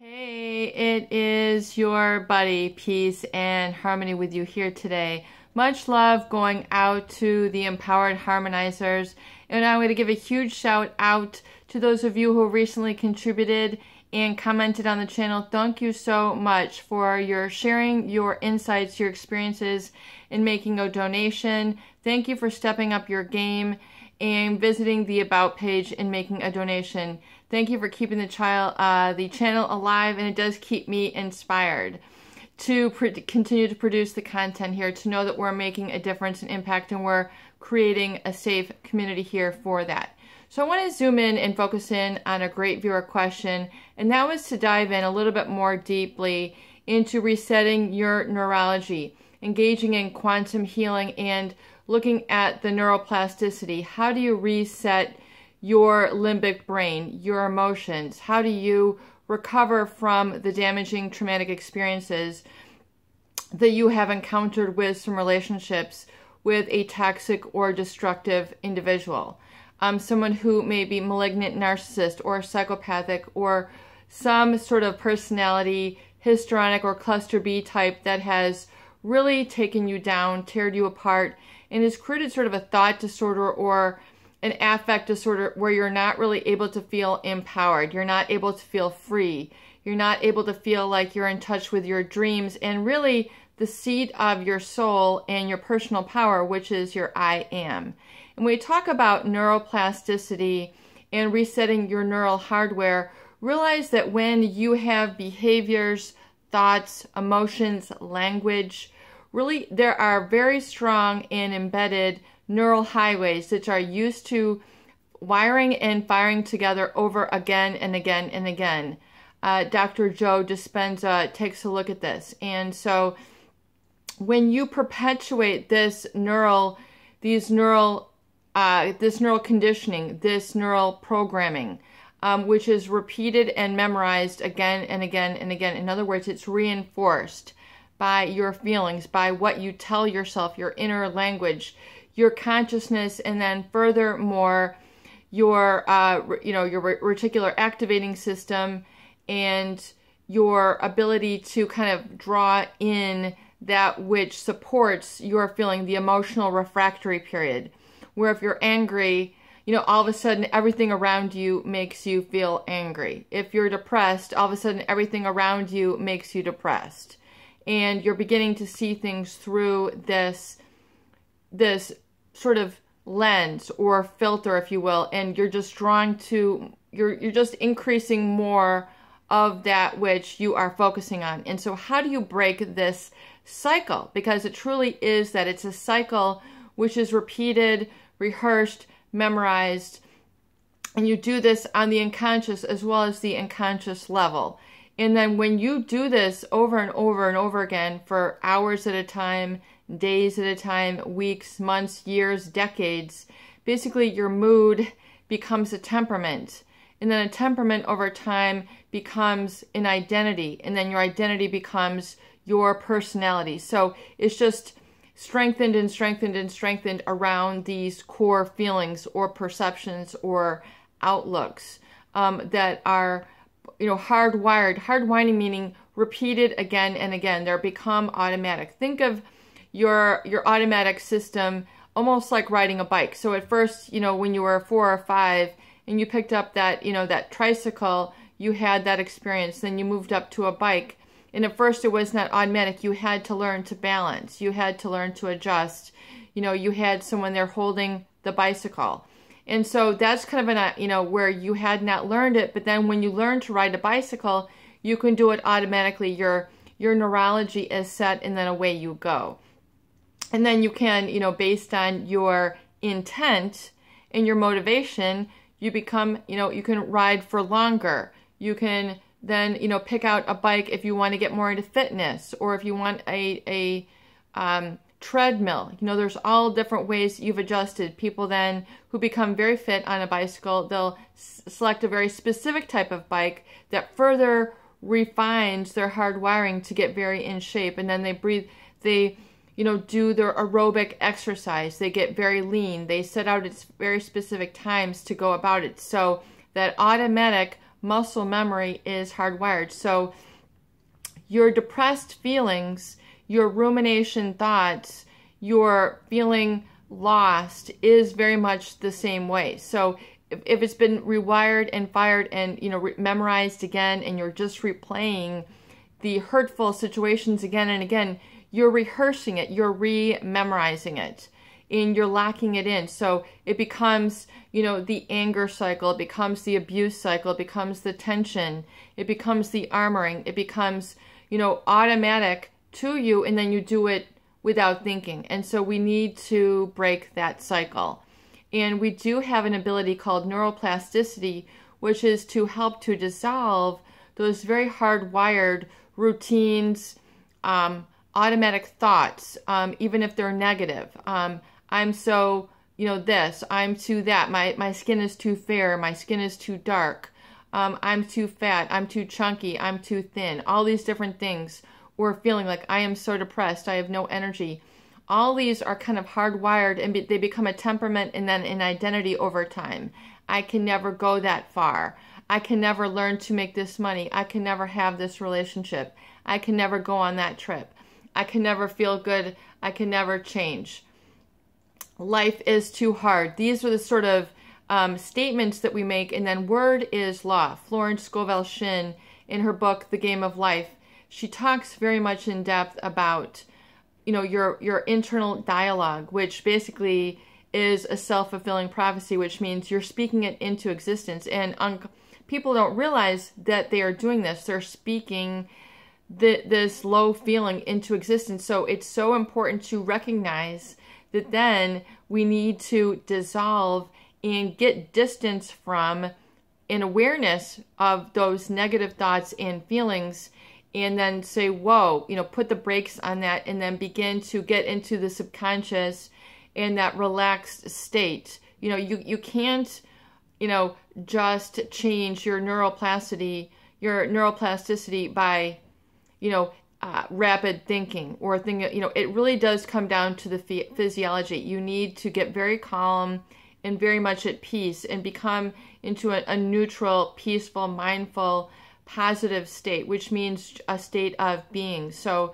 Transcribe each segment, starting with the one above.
Hey, it is your buddy, Peace and Harmony with you here today. Much love going out to the empowered harmonizers. And I'm going to give a huge shout out to those of you who recently contributed and commented on the channel. Thank you so much for your sharing your insights, your experiences, and making a donation. Thank you for stepping up your game and visiting the About page and making a donation. Thank you for keeping the channel alive, and it does keep me inspired to continue to produce the content here, to know that we're making a difference and impact, and we're creating a safe community here for that. So I want to zoom in and focus in on a great viewer question, and that was to dive in a little bit more deeply into resetting your neurology, engaging in quantum healing, and looking at the neuroplasticity. How do you reset your limbic brain, your emotions? How do you recover from the damaging traumatic experiences that you have encountered with some relationships with a toxic or destructive individual? Someone who may be malignant narcissist or psychopathic, or some sort of personality, histrionic or cluster B type that has really taken you down, teared you apart, and has created sort of a thought disorder or an affect disorder where you're not really able to feel empowered. You're not able to feel free. You're not able to feel like you're in touch with your dreams and really the seat of your soul and your personal power, which is your I am. And when we talk about neuroplasticity and resetting your neural hardware, realize that when you have behaviors, thoughts, emotions, language, really there are very strong and embedded neural highways that are used to wiring and firing together over again and again and again. Dr. Joe Dispenza takes a look at this. And so when you perpetuate this neural conditioning, this neural programming, which is repeated and memorized again and again and again. In other words, it's reinforced by your feelings, by what you tell yourself, your inner language, your consciousness, and then furthermore, your reticular activating system and your ability to kind of draw in that which supports your feeling, the emotional refractory period, where if you're angry, all of a sudden everything around you makes you feel angry. If you're depressed, all of a sudden everything around you makes you depressed. And you're beginning to see things through this sort of lens or filter, if you will, and you're just drawn to, you're just increasing more of that which you are focusing on. And so how do you break this cycle? Because it truly is that it's a cycle which is repeated, rehearsed, memorized, and you do this on the unconscious as well as the unconscious level. And then when you do this over and over and over again for hours at a time, days at a time, weeks, months, years, decades, basically your mood becomes a temperament. And then a temperament over time becomes an identity. And then your identity becomes your personality. So it's just strengthened and strengthened and strengthened around these core feelings or perceptions or outlooks that are hardwiring meaning repeated again and again. They're become automatic. Think of your automatic system almost like riding a bike. So at first, when you were 4 or 5 and you picked up that, that tricycle, you had that experience. Then you moved up to a bike. And at first it was not automatic. You had to learn to balance. You had to learn to adjust. You had someone there holding the bicycle. And so that's kind of where you had not learned it, but then when you learn to ride a bicycle, you can do it automatically. Your neurology is set, and then away you go. And then you can, based on your intent and your motivation, you become, you can ride for longer. You can then, pick out a bike if you want to get more into fitness, or if you want a treadmill. There's all different ways you've adjusted. People then who become very fit on a bicycle, they'll select a very specific type of bike that further refines their hardwiring to get very in shape. And then they do their aerobic exercise. They get very lean. They set out at very specific times to go about it. So that automatic muscle memory is hardwired. So your depressed feelings, your rumination thoughts, your feeling lost is very much the same way. So if it's been rewired and fired and, memorized again, and you're just replaying the hurtful situations again and again, you're rehearsing it, you're re-memorizing it, and you're locking it in. So it becomes, the anger cycle, it becomes the abuse cycle, it becomes the tension, it becomes the armoring, it becomes, automatic to you, and then you do it without thinking. And so we need to break that cycle. And we do have an ability called neuroplasticity, which is to help to dissolve those very hardwired routines, automatic thoughts, even if they're negative. I'm so, this, I'm too that, my skin is too fair, my skin is too dark, I'm too fat, I'm too chunky, I'm too thin, all these different things, or feeling like I am so depressed, I have no energy. All these are kind of hardwired, and they become a temperament and then an identity over time. I can never go that far. I can never learn to make this money. I can never have this relationship. I can never go on that trip. I can never feel good. I can never change. Life is too hard. These are the sort of statements that we make, and then word is law. Florence Scovel Shinn, in her book, The Game of Life, she talks very much in depth about your internal dialogue, which basically is a self-fulfilling prophecy, which means you're speaking it into existence. And people don't realize that they are doing this. They're speaking this low feeling into existence. So it's so important to recognize that then we need to dissolve and get distance from an awareness of those negative thoughts and feelings, and then say, whoa, put the brakes on that, and then begin to get into the subconscious in that relaxed state. You can't, just change your neuroplasticity by, rapid thinking or it really does come down to the physiology. You need to get very calm and very much at peace and become into a neutral, peaceful, mindful, positive state, which means a state of being. So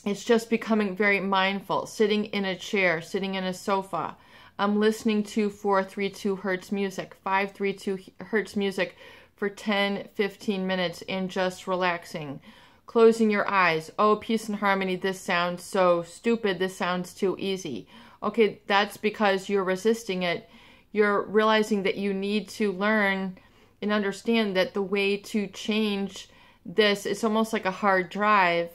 it's just becoming very mindful, sitting in a chair, sitting in a sofa. I'm listening to 432 hertz music, 532 hertz music for 10, 15 minutes and just relaxing. Closing your eyes. Oh, peace and harmony. This sounds so stupid. This sounds too easy. Okay, that's because you're resisting it. You're realizing that you need to learn and understand that the way to change this, it's almost like a hard drive,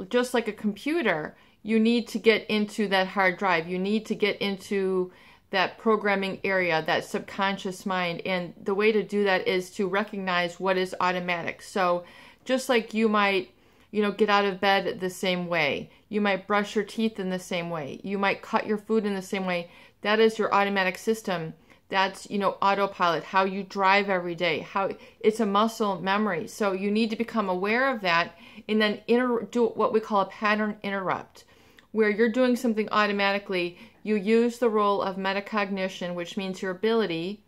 just like a computer. You need to get into that hard drive. You need to get into that programming area, that subconscious mind. And the way to do that is to recognize what is automatic. So just like you might, get out of bed the same way, you might brush your teeth in the same way, you might cut your food in the same way, that is your automatic system. That's, autopilot, how you drive every day, how it's a muscle memory. So you need to become aware of that and then do what we call a pattern interrupt, where you're doing something automatically. You use the role of metacognition, which means your ability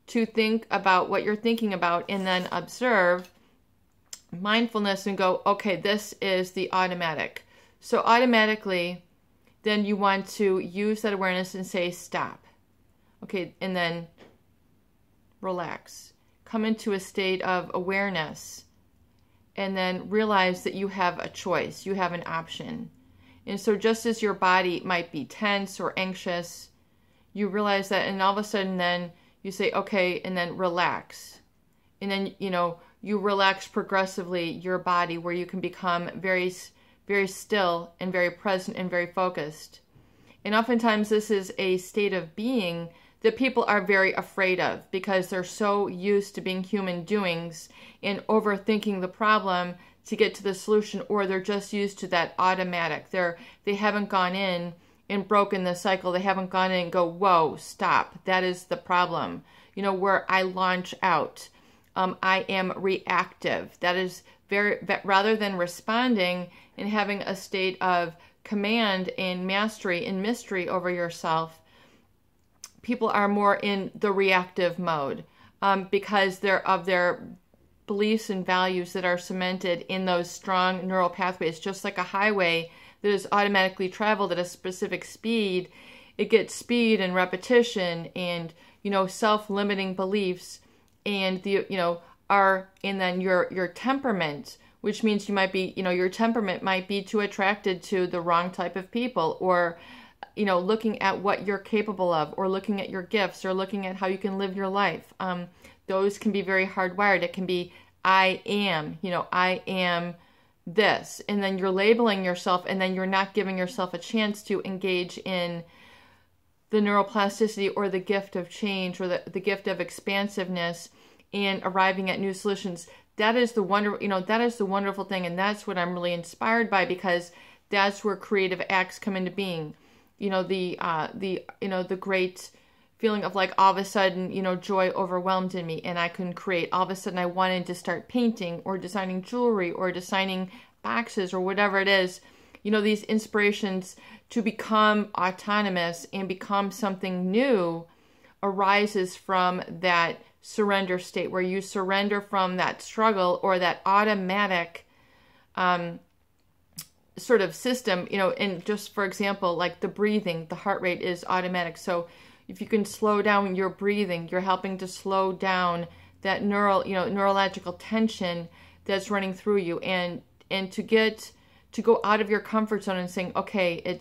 to think about what you're thinking about and then observe mindfulness and go, okay, this is the automatic. So automatically, then you want to use that awareness and say, stop. Okay, and then relax. Come into a state of awareness and then realize that you have a choice. You have an option. And so just as your body might be tense or anxious, you realize that, and all of a sudden then you say, okay, and then relax. And then, you relax progressively your body, where you can become very, very still and very present and very focused. And oftentimes this is a state of being that people are very afraid of because they're so used to being human doings and overthinking the problem to get to the solution, or they're just used to that automatic. They haven't gone in and broken the cycle. They haven't gone in and go, whoa, stop. That is the problem. Where I launch out. I am reactive. That is rather than responding and having a state of command and mastery and mystery over yourself, people are more in the reactive mode. because they're of their beliefs and values that are cemented in those strong neural pathways. Just like a highway that is automatically traveled at a specific speed, it gets speed and repetition and, self-limiting beliefs, and and then your temperament, which means you might be, your temperament might be too attracted to the wrong type of people, or, looking at what you're capable of, or looking at your gifts, or looking at how you can live your life. Those can be very hardwired. It can be, I am this. And then you're labeling yourself, and then you're not giving yourself a chance to engage in the neuroplasticity, or the gift of change, or the gift of expansiveness, and arriving at new solutions. That is the wonderful thing. And that's what I'm really inspired by, because that's where creative acts come into being. The great feeling of like all of a sudden, joy overwhelmed in me, and I couldn't create. All of a sudden I wanted to start painting, or designing jewelry, or designing boxes, or whatever it is. These inspirations to become autonomous and become something new arises from that surrender state, where you surrender from that struggle, or that automatic sort of system, and just for example, like the breathing, the heart rate is automatic. So if you can slow down your breathing, you're helping to slow down that neurological tension that's running through you, and to go out of your comfort zone and saying, okay,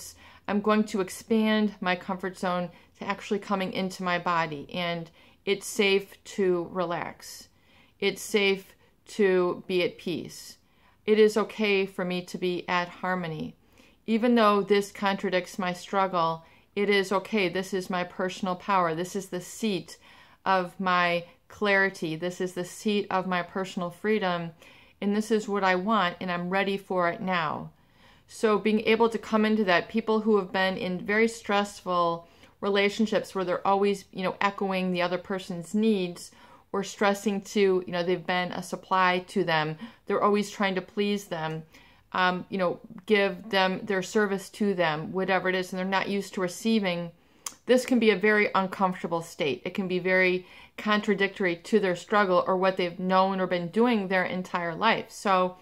I'm going to expand my comfort zone to actually coming into my body, and it's safe to relax. It's safe to be at peace. It is okay for me to be at harmony. Even though this contradicts my struggle, it is okay. This is my personal power. This is the seat of my clarity. This is the seat of my personal freedom. And this is what I want, and I'm ready for it now. So being able to come into that, people who have been in very stressful relationships where they're always, echoing the other person's needs, or stressing to, they've been a supply to them. They're always trying to please them, give them their service to them, whatever it is, and they're not used to receiving. This can be a very uncomfortable state. It can be very contradictory to their struggle, or what they've known or been doing their entire life. So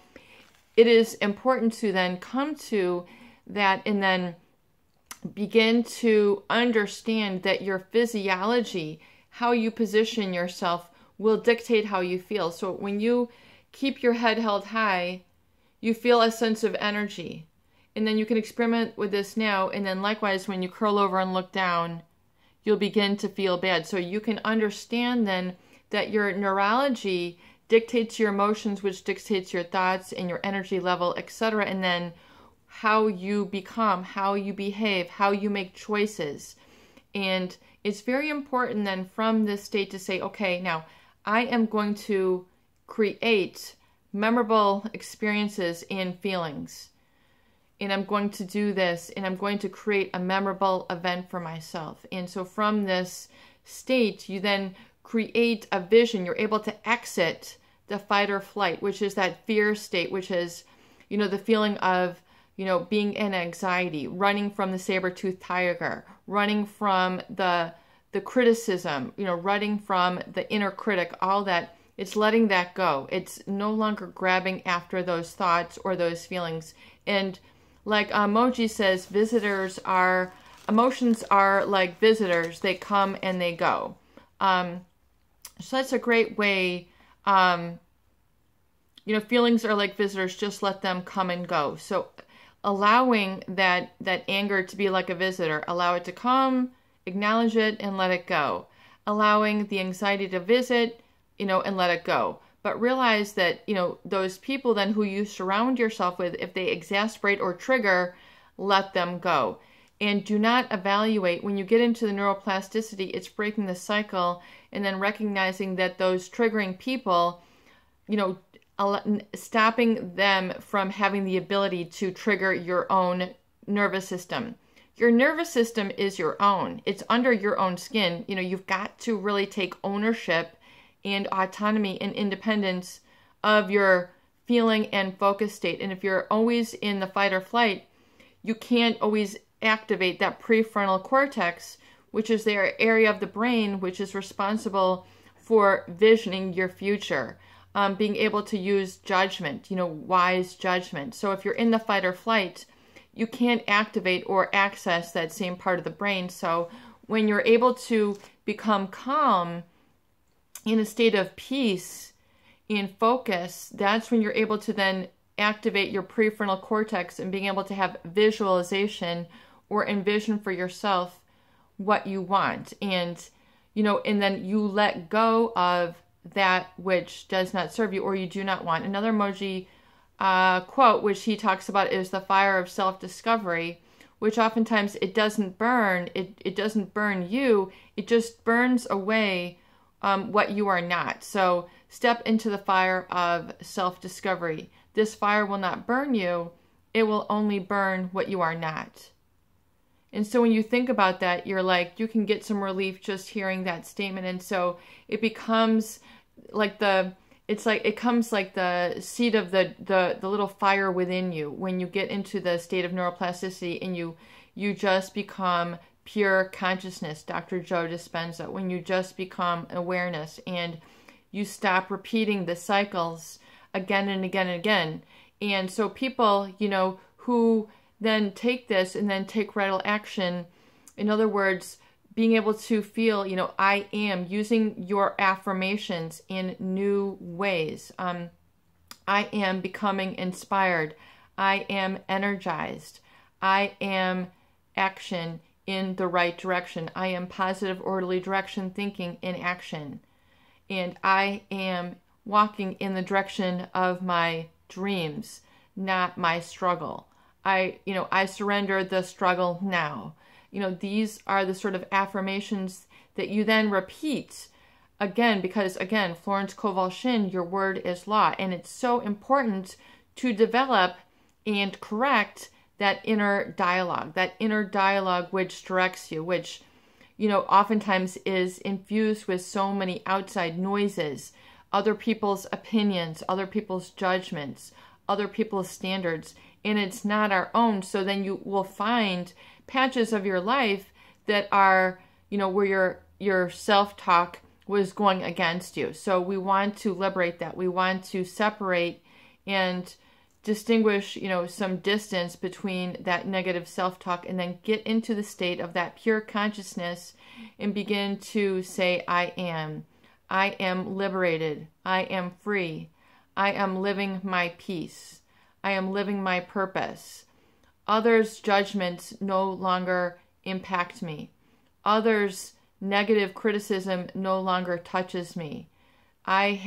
it is important to then come to that, and then begin to understand that your physiology, how you position yourself, will dictate how you feel. So when you keep your head held high, you feel a sense of energy. And then you can experiment with this now, and then likewise when you curl over and look down, you'll begin to feel bad. So you can understand then that your neurology dictates your emotions, which dictates your thoughts and your energy level, etc. And then how you become, how you behave, how you make choices. And it's very important then from this state to say, okay, now I am going to create memorable experiences and feelings. And I'm going to do this, and I'm going to create a memorable event for myself. And so from this state, you then create a vision. You're able to exit the fight or flight, which is that fear state, which is, the feeling of, being in anxiety, running from the saber-toothed tiger, running from the criticism, running from the inner critic, all that. It's letting that go. It's no longer grabbing after those thoughts or those feelings. And like Moji says, emotions are like visitors. They come and they go. So that's a great way. Feelings are like visitors. Just let them come and go. So allowing that anger to be like a visitor, allow it to come, acknowledge it, and let it go. Allowing the anxiety to visit, and let it go. But realize that, those people then who you surround yourself with, if they exasperate or trigger, let them go. And do not evaluate. When you get into the neuroplasticity, it's breaking the cycle, and then recognizing that those triggering people, stopping them from having the ability to trigger your own nervous system. Your nervous system is your own. It's under your own skin. You've got to really take ownership and autonomy and independence of your feeling and focus state. And if you're always in the fight or flight, you can't always activate that prefrontal cortex, which is the area of the brain which is responsible for visioning your future. Being able to use judgment, wise judgment. So if you're in the fight or flight, you can't activate or access that same part of the brain. So when you're able to become calm in a state of peace and focus, that's when you're able to then activate your prefrontal cortex and being able to have visualization or envision for yourself what you want. And, and then you let go of that which does not serve you or you do not want. Another emoji quote, which he talks about, is the fire of self-discovery, which oftentimes it doesn't burn. It doesn't burn you. It just burns away what you are not. So step into the fire of self-discovery. This fire will not burn you. It will only burn what you are not. And so when you think about that, you're like, you can get some relief just hearing that statement. And so it becomes like it comes like the seed of the little fire within you when you get into the state of neuroplasticity and you just become pure consciousness, Dr. Joe Dispenza, when you just become awareness and you stop repeating the cycles again and again and again. And so people, who then take this and then take radical action, in other words, being able to feel, I am, using your affirmations in new ways. I am becoming inspired. I am energized. I am action in the right direction. I am positive, orderly direction thinking in action. And I am walking in the direction of my dreams, not my struggle. I surrender the struggle now. These are the sort of affirmations that you then repeat again, because again, Florence Koval Shin, your word is law. And it's so important to develop and correct that inner dialogue which directs you, which, oftentimes is infused with so many outside noises, other people's opinions, other people's judgments, other people's standards, and it's not our own. So then you will find patches of your life that are, where your self-talk was going against you. So we want to liberate that. We want to separate and distinguish, some distance between that negative self-talk and then get into the state of that pure consciousness and begin to say, I am liberated. I am free. I am living my peace. I am living my purpose. Others' judgments no longer impact me. Others' negative criticism no longer touches me. I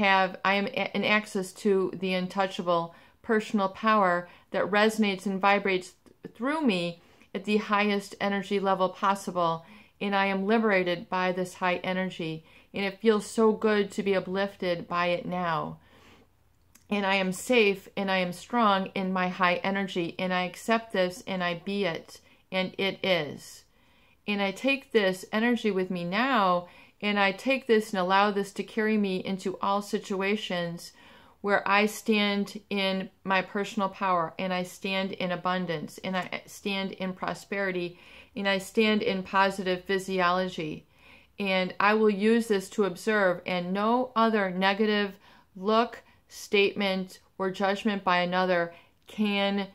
am an access to the untouchable personal power that resonates and vibrates through me at the highest energy level possible, and I am liberated by this high energy, and it feels so good to be uplifted by it now. And I am safe and I am strong in my high energy, and I accept this and I be it, and it is. And I take this energy with me now, and I take this and allow this to carry me into all situations where I stand in my personal power, and I stand in abundance, and I stand in prosperity, and I stand in positive physiology. And I will use this to observe, and no other negative look, statement, or judgment by another can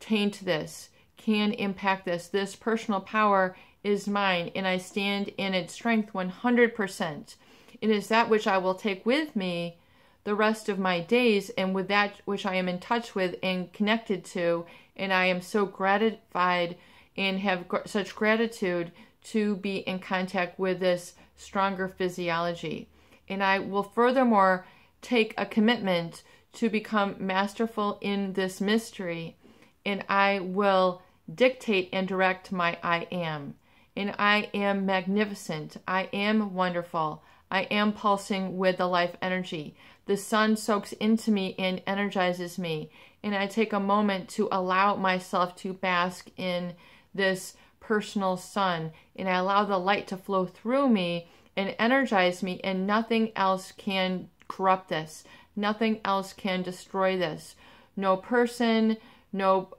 taint this, can impact this. This personal power is mine, and I stand in its strength 100%. It is that which I will take with me the rest of my days, and with that which I am in touch with and connected to, and I am so gratified and have such gratitude to be in contact with this stronger physiology. And I will furthermore take a commitment to become masterful in this mystery, and I will dictate and direct my I am. And I am magnificent. I am wonderful. I am pulsing with the life energy. The sun soaks into me and energizes me. And I take a moment to allow myself to bask in this personal sun. And I allow the light to flow through me and energize me. And nothing else can corrupt this. Nothing else can destroy this. No person, no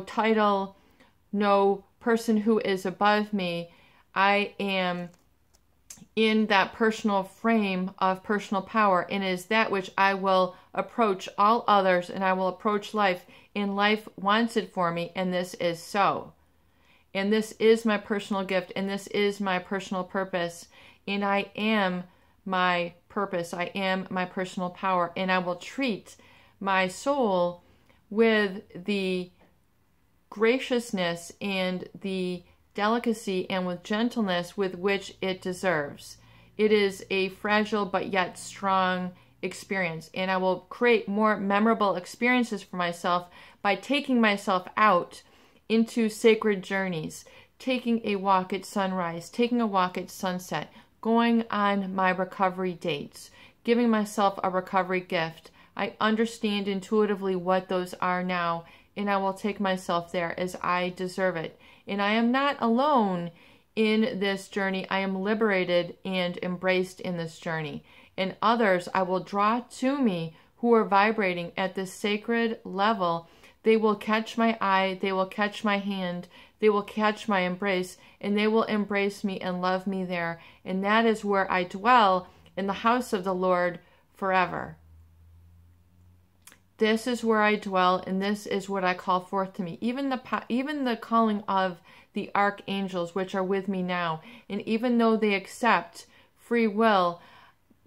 title, no person who is above me. I am in that personal frame of personal power, and is that which I will approach all others, and I will approach life, and life wants it for me, and this is so. And this is my personal gift, and this is my personal purpose, and I am my purpose. I am my personal power, and I will treat my soul with the graciousness and the delicacy and with gentleness with which it deserves. It is a fragile but yet strong experience, and I will create more memorable experiences for myself by taking myself out into sacred journeys, taking a walk at sunrise, taking a walk at sunset, going on my recovery dates, giving myself a recovery gift. I understand intuitively what those are now, and I will take myself there as I deserve it. And I am not alone in this journey. I am liberated and embraced in this journey. And others I will draw to me who are vibrating at this sacred level. They will catch my eye, they will catch my hand, they will catch my embrace, and they will embrace me and love me there. And that is where I dwell, in the house of the Lord forever. This is where I dwell, and this is what I call forth to me. Even the calling of the archangels, which are with me now, and even though they accept free will,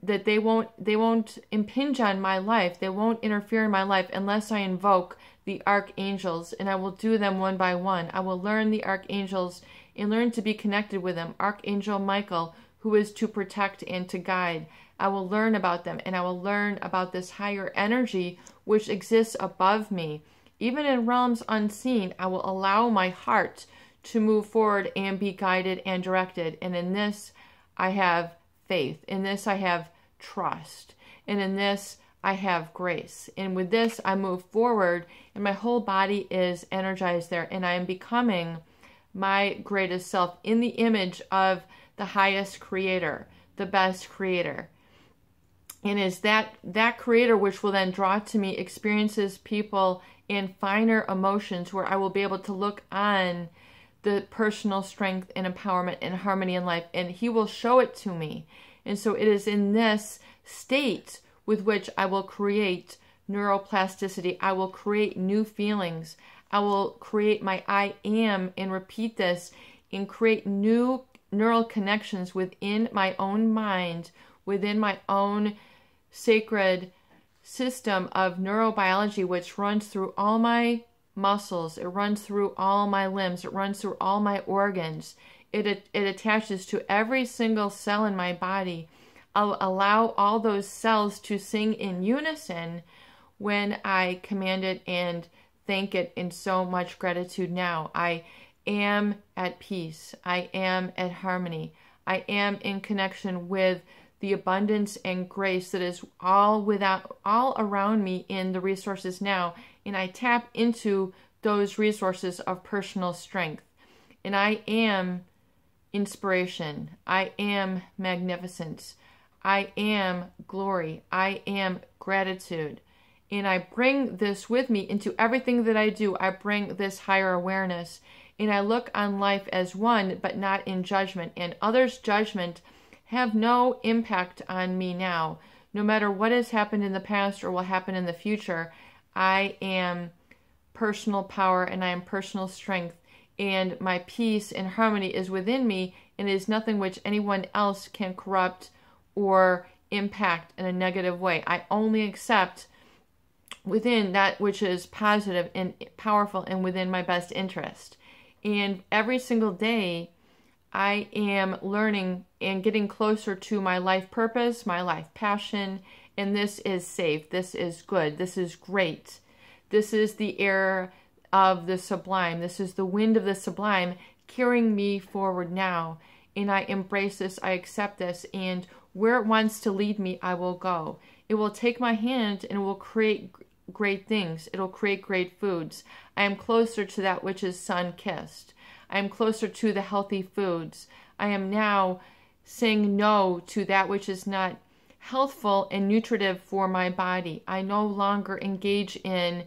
that they won't impinge on my life, they won't interfere in my life unless I invoke the archangels, and I will do them one by one. I will learn the archangels and learn to be connected with them. Archangel Michael, who is to protect and to guide. I will learn about them, and I will learn about this higher energy which exists above me. Even in realms unseen, I will allow my heart to move forward and be guided and directed. And in this, I have faith. In this, I have trust. And in this, I have grace. And with this, I move forward, and my whole body is energized there, and I am becoming my greatest self in the image of the highest creator, the best creator. And is that creator which will then draw to me experiences, people, and finer emotions where I will be able to look on the personal strength and empowerment and harmony in life, and he will show it to me. And so it is in this state with which I will create neuroplasticity. I will create new feelings. I will create my I am, and repeat this, and create new neural connections within my own mind, within my own sacred system of neurobiology, which runs through all my muscles, it runs through all my limbs, it runs through all my organs, it attaches to every single cell in my body. I'll allow all those cells to sing in unison when I command it and thank it in so much gratitude now. I am at peace. I am at harmony. I am in connection with the abundance and grace that is all around me in the resources now, and I tap into those resources of personal strength. And I am inspiration. I am magnificence. I am glory. I am gratitude. And I bring this with me into everything that I do. I bring this higher awareness, and I look on life as one, but not in judgment. And others' judgment have no impact on me now. No matter what has happened in the past or will happen in the future, I am personal power, and I am personal strength, and my peace and harmony is within me, and is nothing which anyone else can corrupt or impact in a negative way. I only accept within that which is positive and powerful and within my best interest. And every single day, I am learning and getting closer to my life purpose, my life passion, and this is safe, this is good, this is great. This is the air of the sublime, this is the wind of the sublime carrying me forward now. And I embrace this, I accept this, and where it wants to lead me, I will go. It will take my hand and it will create great things. It will create great foods. I am closer to that which is sun-kissed. I am closer to the healthy foods. I am now saying no to that which is not healthful and nutritive for my body. I no longer engage in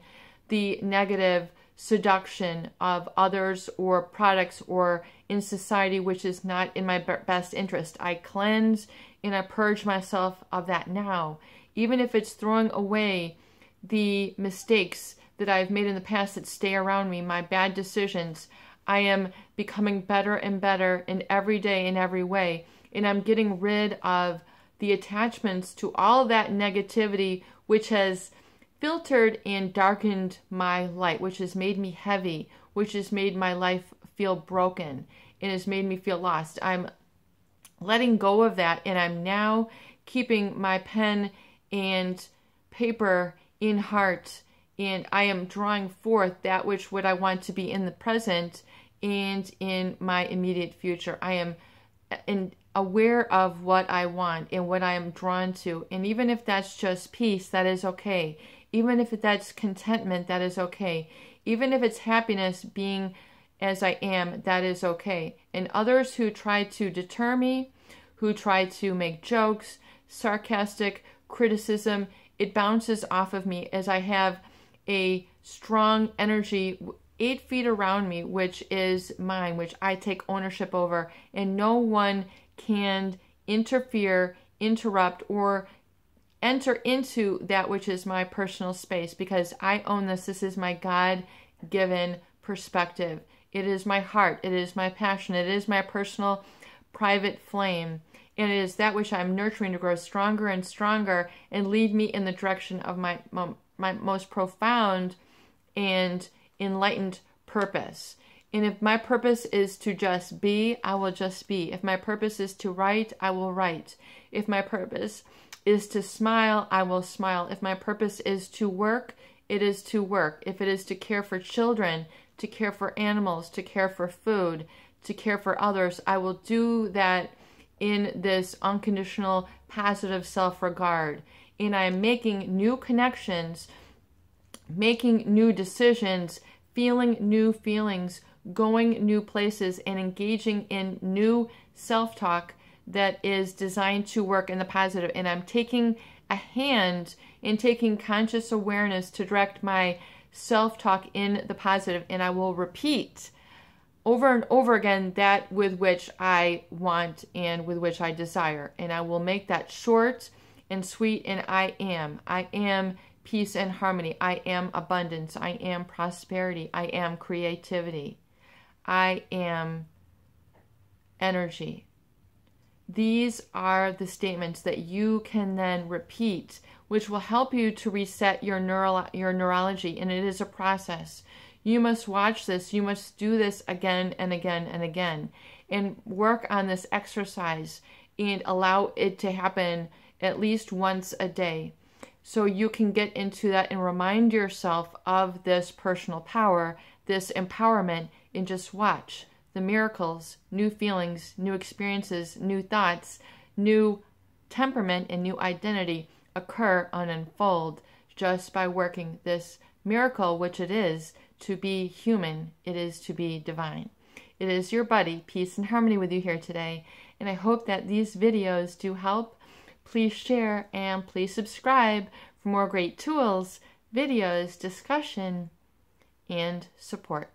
the negative seduction of others or products or in society which is not in my best interest. I cleanse and I purge myself of that now. Even if it's throwing away the mistakes that I've made in the past that stay around me, my bad decisions, I am becoming better and better in every day in every way. And I'm getting rid of the attachments to all that negativity which has filtered and darkened my light, which has made me heavy, which has made my life feel broken and has made me feel lost. I'm letting go of that, and I'm now keeping my pen and paper in heart, and I am drawing forth that which would I want to be in the present and in my immediate future. I am aware of what I want and what I am drawn to, and even if that's just peace, that is okay. Even if that's contentment, that is okay. Even if it's happiness being as I am, that is okay. And others who try to deter me, who try to make jokes, sarcastic criticism, it bounces off of me as I have a strong energy 8 feet around me, which is mine, which I take ownership over, and no one can interfere, interrupt, or enter into that which is my personal space, because I own this. This is my God-given perspective. It is my heart. It is my passion. It is my personal private flame. And it is that which I'm nurturing to grow stronger and stronger and lead me in the direction of my most profound and enlightened purpose. And if my purpose is to just be, I will just be. If my purpose is to write, I will write. If my purpose is to smile, I will smile. If my purpose is to work, it is to work. If it is to care for children, to care for animals, to care for food, to care for others, I will do that in this unconditional, positive self-regard. And I am making new connections, making new decisions, feeling new feelings, going new places, and engaging in new self-talk that is designed to work in the positive. And I'm taking a hand in taking conscious awareness to direct my self-talk in the positive, and I will repeat over and over again that with which I want and with which I desire. And I will make that short and sweet, and I am peace and harmony. I am abundance. I am prosperity. I am creativity. I am energy. These are the statements that you can then repeat, which will help you to reset your neurology, and it is a process. You must watch this. You must do this again and again and again, and work on this exercise and allow it to happen at least once a day, so you can get into that and remind yourself of this personal power, this empowerment, and just watch the miracles, new feelings, new experiences, new thoughts, new temperament, and new identity occur and unfold just by working this miracle, which it is to be human. It is to be divine. It is your buddy, Peace and Harmony, with you here today. And I hope that these videos do help. Please share and please subscribe for more great tools, videos, discussion, and support.